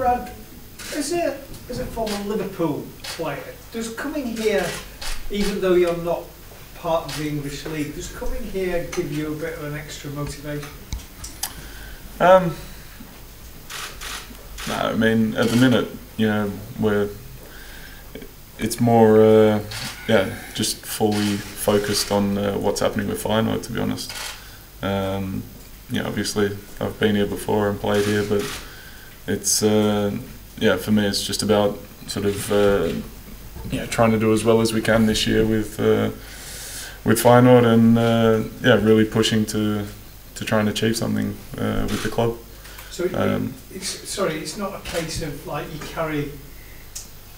Brad, as a former Liverpool player, does coming here, even though you're not part of the English League, does coming here give you a bit of an extra motivation? No, I mean, at the minute, you know, it's more, yeah, just fully focused on what's happening with Feyenoord, to be honest. You know, obviously, I've been here before and played here, but it's, yeah, for me, it's just about sort of, yeah, trying to do as well as we can this year with Feyenoord, and yeah, really pushing to try and achieve something with the club. So it's not a case of like you carry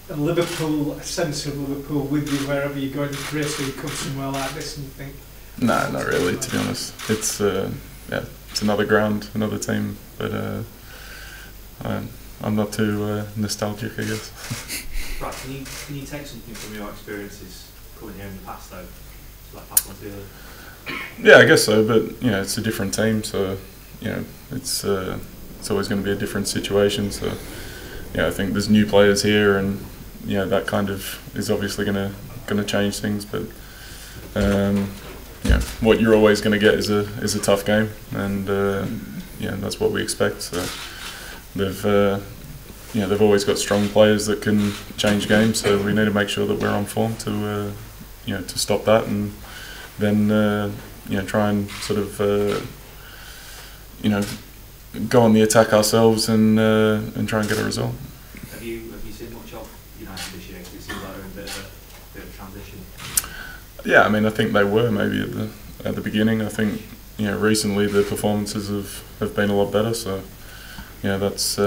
a sense of Liverpool with you wherever you go in your career, so you come somewhere like this and you think... No, not really, to be honest. It's, yeah, it's another ground, another team, but I'm not too nostalgic, I guess. Right, can you take something from your experiences coming here in the past, though, to like pass on to the other? Yeah, I guess so, but you know, it's a different team, so you know, it's always going to be a different situation. So yeah, I think there's new players here, and you know, that kind of is obviously going to change things. But you know, what you're always going to get is a tough game, and yeah, that's what we expect. So they've always got strong players that can change games. So we need to make sure that we're on form to you know, to stop that, and then you know, try and sort of you know, go on the attack ourselves and try and get a result. Have you seen much of United this year? 'Cause it seems like they're in a bit of a transition. Yeah, I mean, I think they were maybe at the beginning. I think, you know, recently the performances have been a lot better. So you know, that's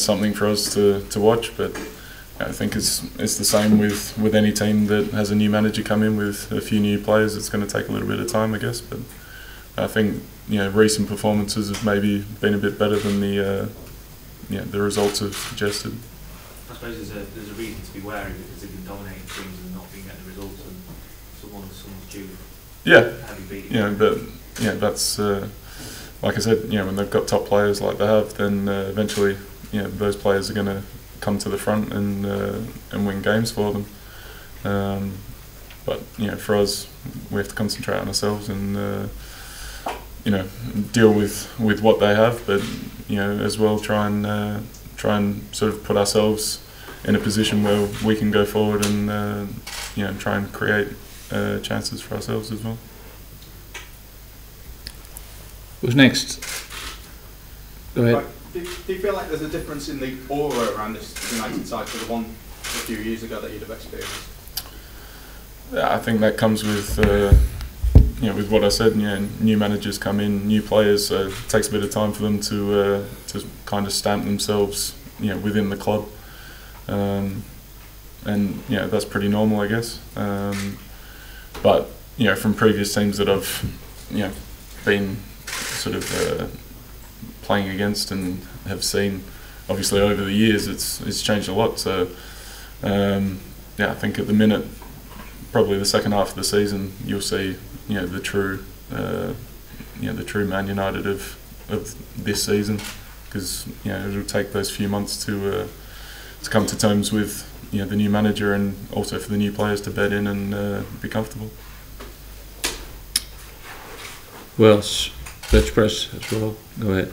something for us to watch. But I think it's the same with any team that has a new manager come in with a few new players. It's going to take a little bit of time, I guess. But I think, you know, recent performances have maybe been a bit better than the results have suggested. I suppose there's a reason to be wary, because they've been dominating teams and not been getting the results, and someone's due. Yeah, heavy beat. Yeah, but yeah, that's like I said, you know, when they've got top players like they have, then eventually, you know, those players are going to come to the front and win games for them. But you know, for us, we have to concentrate on ourselves and you know, deal with what they have, but you know, as well try and sort of put ourselves in a position where we can go forward and you know, try and create chances for ourselves as well. Who's next? Go ahead. Right. Do you feel like there's a difference in the aura around this United side to the one a few years ago that you'd have experienced? Yeah, I think that comes with you know, with what I said. You know, new managers come in, new players, so it takes a bit of time for them to kind of stamp themselves, you know, within the club, and you know, that's pretty normal, I guess. But you know, from previous teams that I've, you know, been sort of playing against and have seen, obviously over the years, it's changed a lot. So yeah, I think at the minute, probably the second half of the season, you'll see, you know, the true Man United of this season, because you know, it'll take those few months to come to terms with, you know, the new manager, and also for the new players to bed in and be comfortable. Well, Dutch press as well. Go ahead.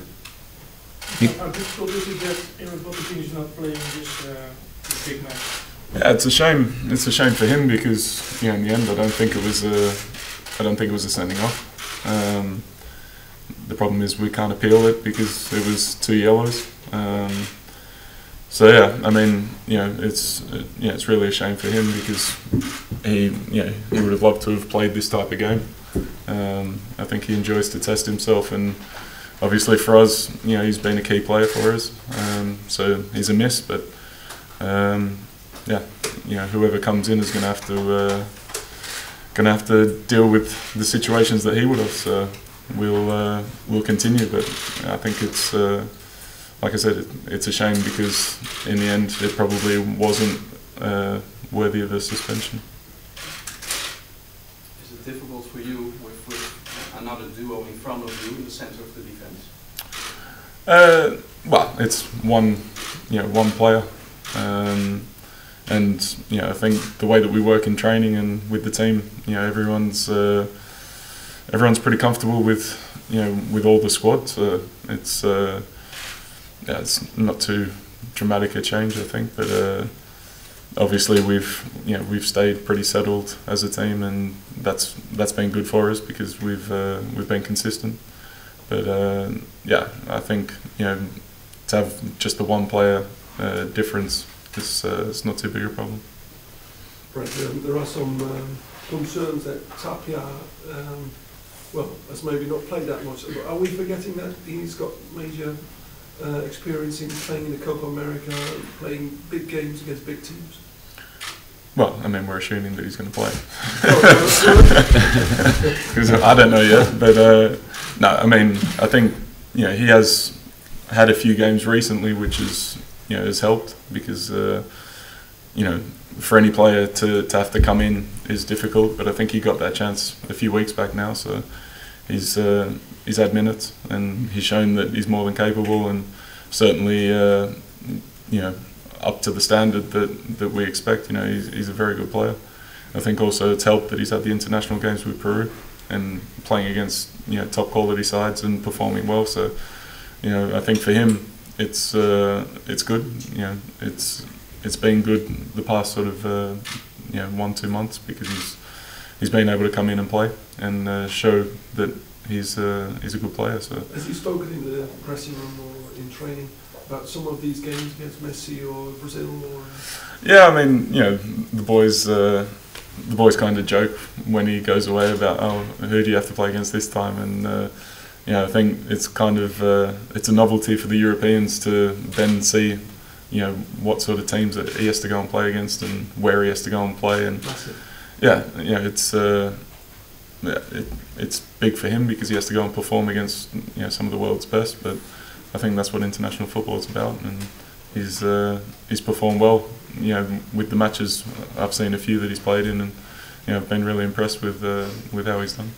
How difficult is it that Aaron Pochettino is not playing this big match? Yeah, it's a shame. It's a shame for him, because, you know, in the end, I don't think it was a sending off. The problem is we can't appeal it because it was 2 yellows. So yeah, I mean, you know, it's really a shame for him, because he would have loved to have played this type of game. I think he enjoys to test himself, and obviously for us, you know, he's been a key player for us. So he's a miss, but yeah, you know, whoever comes in is going to have to deal with the situations that he would have. So we'll continue, but I think it's like I said, it's a shame, because in the end it probably wasn't worthy of a suspension. Is it difficult for you with another duo in front of you in the centre of the defence? Well, it's one player, and I think the way that we work in training and with the team, everyone's pretty comfortable with all the squad. So it's not too dramatic a change, I think, but obviously we've stayed pretty settled as a team, and that's been good for us because we've been consistent. But I think to have just the one player difference is not too big a problem. Right, there are some concerns that Tapia, has maybe not played that much. Are we forgetting that he's got major experience in playing in the Copa America, playing big games against big teams? Well, I mean, we're assuming that he's going to play. Because I don't know yet, but no, I mean, I think he has had a few games recently, which has helped because for any player to have to come in is difficult. But I think he got that chance a few weeks back now, so he's had minutes and he's shown that he's more than capable, and certainly up to the standard that we expect. He's a very good player. I think also it's helped that he's had the international games with Peru and playing against top quality sides and performing well. So I think for him it's good. It's been good the past sort of 1-2 months because he's been able to come in and play and show that he's a good player. So has he spoken in the dressing room or in training about some of these games against Messi or Brazil? Or? Yeah, I mean, the boys kind of joke when he goes away about, oh, who do you have to play against this time? And I think it's kind of it's a novelty for the Europeans to then see what sort of teams that he has to go and play against and where he has to go and play. And it's big for him because he has to go and perform against some of the world's best. But I think that's what international football is about, and he's performed well. With the matches, I've seen a few that he's played in, and I've been really impressed with how he's done.